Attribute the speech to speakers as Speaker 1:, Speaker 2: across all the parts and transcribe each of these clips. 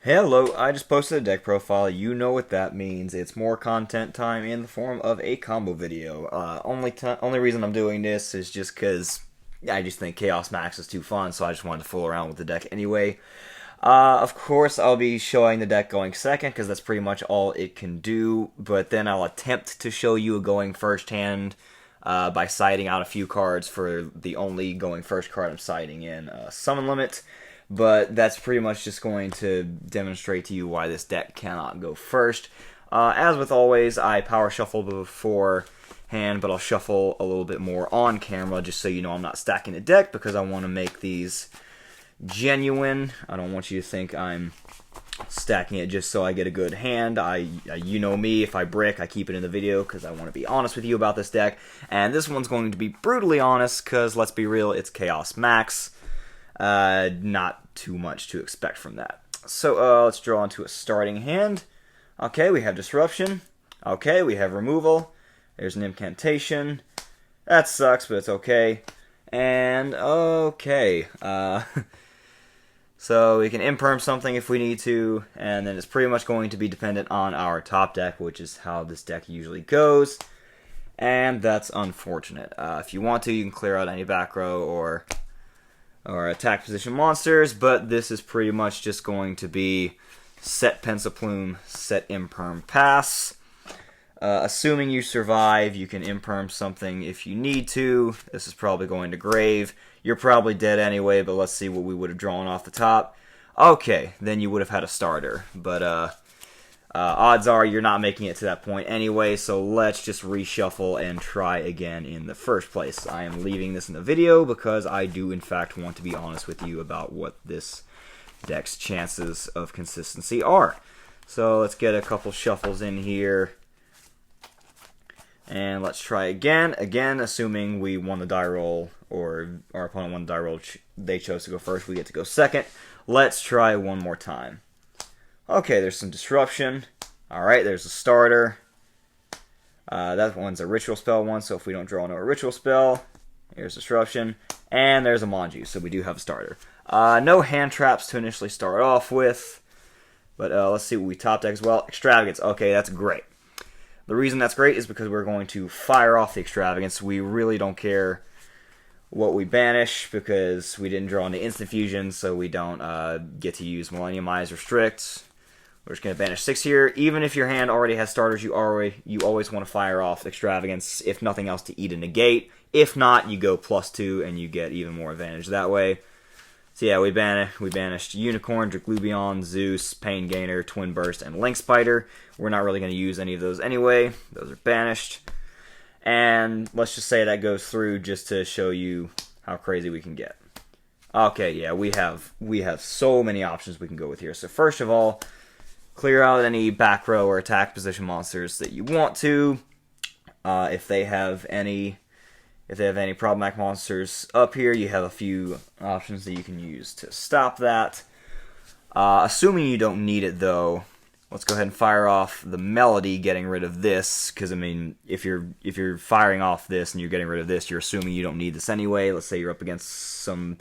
Speaker 1: Hello, I just posted a deck profile. You know what that means. It's more content time in the form of a combo video. Only reason I'm doing this is just because I just think Chaos Max is too fun, so I just wanted to fool around with the deck anyway. Of course, I'll be showing the deck going second because that's pretty much all it can do, but then I'll attempt to show you a going first hand by siding out a few cards for the only going first card I'm siding in Summon Limit. But that's pretty much just going to demonstrate to you why this deck cannot go first. As with always, I power shuffle beforehand, but I'll shuffle a little bit more on camera just so you know I'm not stacking the deck because I want to make these genuine. I don't want you to think I'm stacking it just so I get a good hand. You know me, if I brick, I keep it in the video because I want to be honest with you about this deck. And this one's going to be brutally honest because, let's be real, it's Chaos Max. Not too much to expect from that. So let's draw into a starting hand. Okay, we have Disruption. Okay, we have Removal. There's an Incantation. That sucks, but it's okay. And okay, so we can imperm something if we need to, and then it's pretty much going to be dependent on our top deck, which is how this deck usually goes. And that's unfortunate. If you want to, you can clear out any back row or attack position monsters, but this is pretty much just going to be set Pensaplume, set Imperm, pass. Assuming you survive, you can Imperm something if you need to. This is probably going to grave. You're probably dead anyway, but let's see what we would have drawn off the top. Okay, then you would have had a starter, but odds are you're not making it to that point anyway, so let's just reshuffle and try again in the first place. I am leaving this in the video because I do in fact want to be honest with you about what this deck's chances of consistency are. So let's get a couple shuffles in here. And let's try again. Again, assuming we won the die roll, or our opponent won the die roll, they chose to go first, we get to go second. Let's try one more time. Okay, there's some Disruption. Alright, there's a starter. That one's a Ritual Spell one, so if we don't draw no Ritual Spell, here's Disruption. And there's a Manju, so we do have a starter. No hand traps to initially start off with, but let's see what we top deck as well. Extravagance, okay, that's great. The reason that's great is because we're going to fire off the Extravagance. We really don't care what we banish because we didn't draw into Instant Fusion, so we don't get to use Millennium Eyes Restrict. We're just going to banish 6 here. Even if your hand already has starters, you always want to fire off Extravagance, if nothing else, to eat a negate. If not, you go +2 and you get even more advantage that way. So yeah, we banished Unicorn, Draglubion, Zeus, Pain Gainer, Twin Burst, and Link Spider. We're not really going to use any of those anyway. Those are banished. And let's just say that goes through just to show you how crazy we can get. Okay, yeah, we have so many options we can go with here. So first of all, clear out any back row or attack position monsters that you want to. If they have any problematic monsters up here, you have a few options that you can use to stop that. Assuming you don't need it though, let's go ahead and fire off the Melody, getting rid of this, because I mean, if you're firing off this and you're getting rid of this, you're assuming you don't need this anyway. Let's say you're up against some,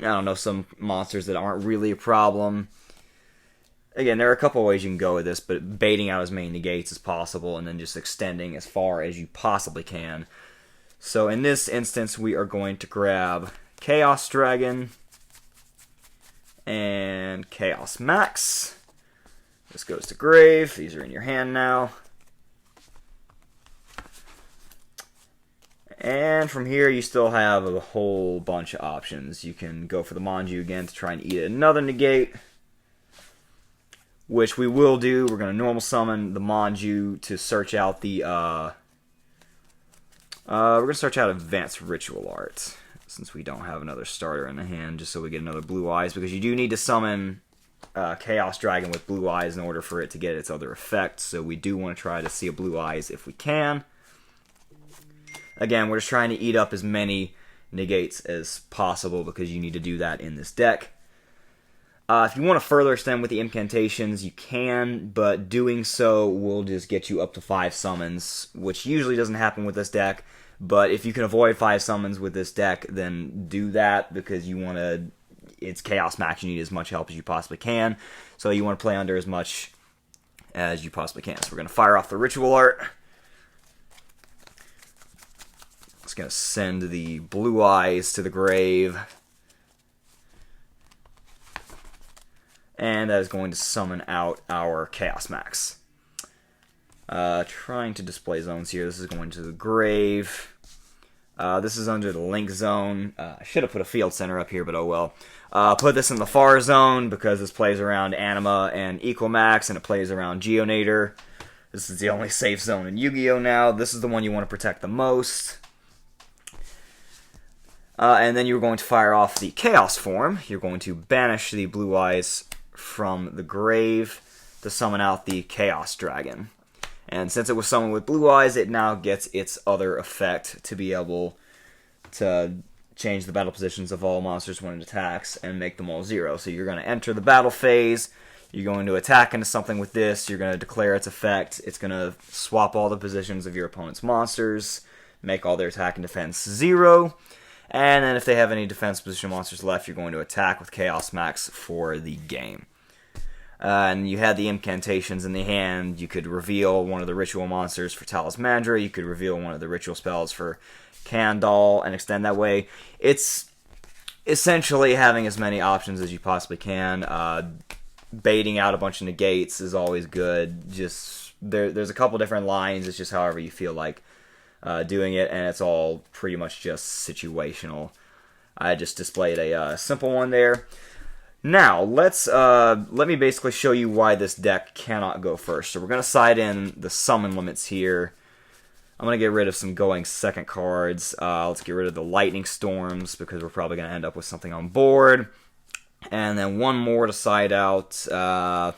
Speaker 1: I don't know, some monsters that aren't really a problem. Again, there are a couple ways you can go with this, but baiting out as many negates as possible and then just extending as far as you possibly can. So in this instance, we are going to grab Chaos Dragon and Chaos Max. This goes to grave. These are in your hand now. And from here, you still have a whole bunch of options. You can go for the Manju again to try and eat another negate, which we will do. We're going to normal summon the Manju to search out the, we're going to search out Advanced Ritual Art, since we don't have another starter in the hand, just so we get another Blue Eyes, because you do need to summon Chaos Dragon with Blue Eyes in order for it to get its other effects, so we do want to try to see a Blue Eyes if we can. Again, we're just trying to eat up as many negates as possible, because you need to do that in this deck. If you want to further extend with the incantations, you can, but doing so will just get you up to 5 summons, which usually doesn't happen with this deck. But if you can avoid 5 summons with this deck, then do that, because you want to it's Chaos Max. You need as much help as you possibly can. So you want to play under as much as you possibly can. So we're going to fire off the Ritual Art. It's going to send the Blue Eyes to the grave. And that is going to summon out our Chaos Max. Trying to display zones here. This is going to the grave. This is under the Link Zone. I should have put a Field Center up here, but oh well. Put this in the Far Zone because this plays around Anima and Equimax, and it plays around Geonator. This is the only safe zone in Yu-Gi-Oh! Now. This is the one you want to protect the most. And then you're going to fire off the Chaos form. You're going to banish the Blue Eyes from the grave to summon out the Chaos Dragon. And since it was summoned with Blue Eyes, it now gets its other effect to be able to change the battle positions of all monsters when it attacks and make them all 0. So you're going to enter the battle phase, you're going to attack into something with this, you're going to declare its effect, it's going to swap all the positions of your opponent's monsters, make all their attack and defense 0, and then if they have any defense position monsters left, you're going to attack with Chaos Max for the game. And you had the incantations in the hand. You could reveal one of the ritual monsters for Talismandra. You could reveal one of the ritual spells for Kandal and extend that way. It's essentially having as many options as you possibly can. Baiting out a bunch of negates is always good. Just there's a couple different lines. It's just however you feel like doing it, and it's all pretty much just situational. I just displayed a simple one there. Now, let me basically show you why this deck cannot go first. So we're going to side in the summon limits here. I'm going to get rid of some going second cards. Let's get rid of the Lightning Storms, because we're probably going to end up with something on board. And then one more to side out. I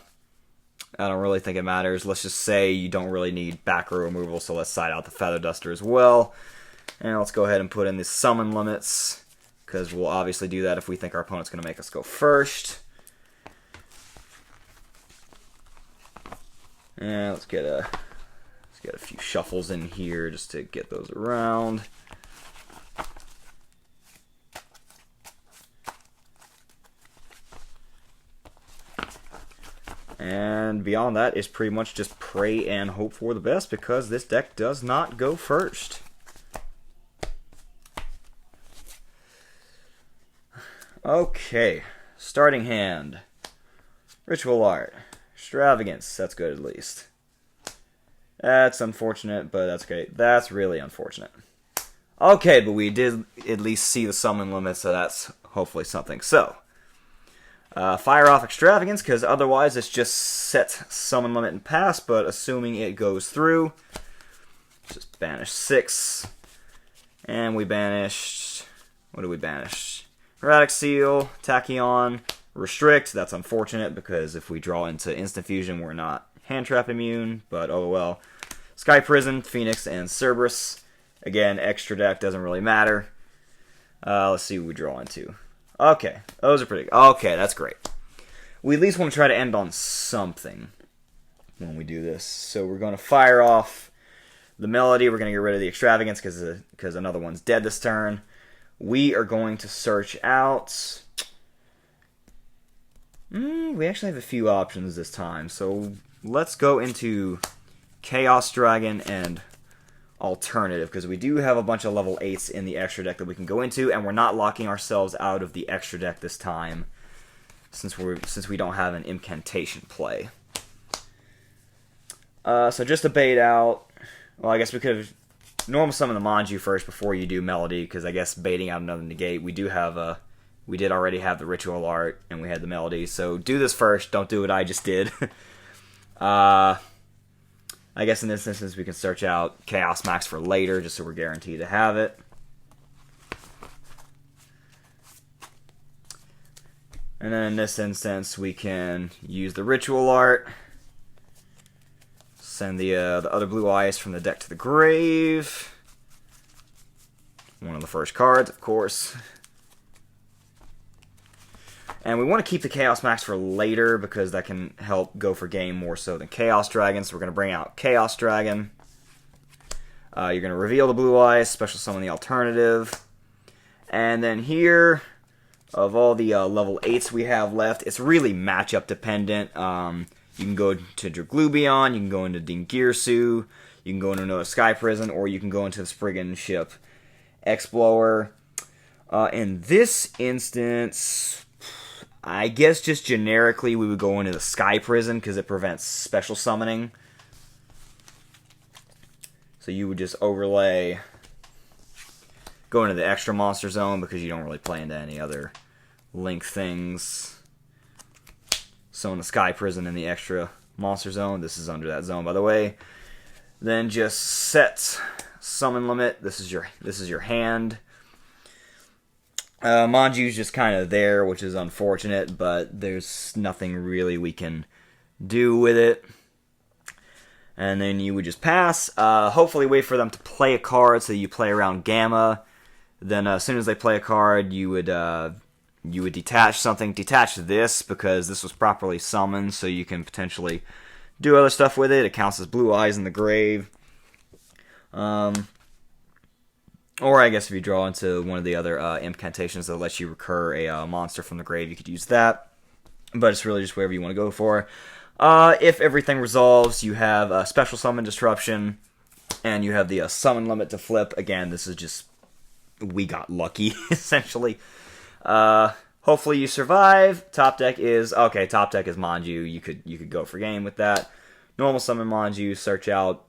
Speaker 1: don't really think it matters. Let's just say you don't really need back row removal, so let's side out the Feather Duster as well. And let's go ahead and put in the summon limits, because we'll obviously do that if we think our opponent's going to make us go first. And let's get a few shuffles in here just to get those around. And beyond that is pretty much just pray and hope for the best, because this deck does not go first. Okay, starting hand. Ritual Art. Extravagance. That's good at least. That's unfortunate, but that's great. That's really unfortunate. Okay, but we did at least see the summon limit, so that's hopefully something. So, fire off Extravagance, because otherwise it's just set summon limit and pass, but assuming it goes through, just banish 6. And we banished... What did we banish? Erratic Seal, Tachyon, Restrict. That's unfortunate, because if we draw into Instant Fusion, we're not Hand Trap immune, but oh well. Sky Prison, Phoenix, and Cerberus. Again, extra deck doesn't really matter. Let's see what we draw into. Okay, those are pretty good. Okay, that's great. We at least want to try to end on something when we do this. So we're going to fire off the Melody. We're going to get rid of the Extravagance because another one's dead this turn. We are going to search out... we actually have a few options this time. So let's go into Chaos Dragon and Alternative, because we do have a bunch of level 8s in the extra deck that we can go into, and we're not locking ourselves out of the extra deck this time, since we don't have an incantation play. So just to bait out... Well, I guess we could have... Normal summon the Manju first before you do Melody, because I guess baiting out another negate. We did already have the Ritual Art, and we had the Melody, so do this first, don't do what I just did. I guess in this instance we can search out Chaos Max for later, just so we're guaranteed to have it. And then in this instance we can use the Ritual Art. Send the other Blue Eyes from the deck to the grave. One of the first cards, of course. And we want to keep the Chaos Max for later, because that can help go for game more so than Chaos Dragon. So we're going to bring out Chaos Dragon. You're going to reveal the Blue Eyes, special summon the Alternative. And then here, of all the level 8s we have left, it's really matchup dependent. You can go to Draglubion, you can go into Dingirsu, you can go into another Sky Prison, or you can go into the Spriggan ship Explorer. In this instance, I guess just generically we would go into the Sky Prison because it prevents special summoning. So you would just overlay, go into the extra monster zone because you don't really play into any other Link things. So in the Sky Prison in the extra monster zone, this is under that zone by the way. Then just set summon limit. This is your hand. Manju's just kind of there, which is unfortunate, but there's nothing really we can do with it. And then you would just pass. Hopefully wait for them to play a card, so you play around Gamma. Then as soon as they play a card, you would detach something. Detach this, because this was properly summoned, so you can potentially do other stuff with it. It counts as Blue Eyes in the grave. Or I guess if you draw into one of the other incantations that lets you recur a monster from the grave, you could use that. But it's really just wherever you want to go for. If everything resolves, you have a Special Summon Disruption, and you have the Summon Limit to flip. Again, this is just, we got lucky, essentially. Hopefully you survive. Top deck is Manju. You could go for game with that. Normal Summon Manju, search out...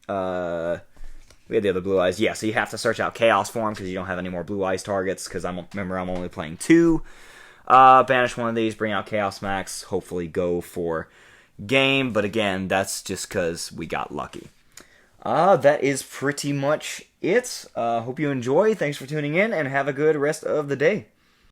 Speaker 1: we had the other Blue Eyes. Yeah, so you have to search out Chaos Form because you don't have any more Blue Eyes targets, because remember I'm only playing 2. Banish one of these, bring out Chaos Max, hopefully go for game, but again, that's just because we got lucky. That is pretty much it. Hope you enjoy. Thanks for tuning in, and have a good rest of the day.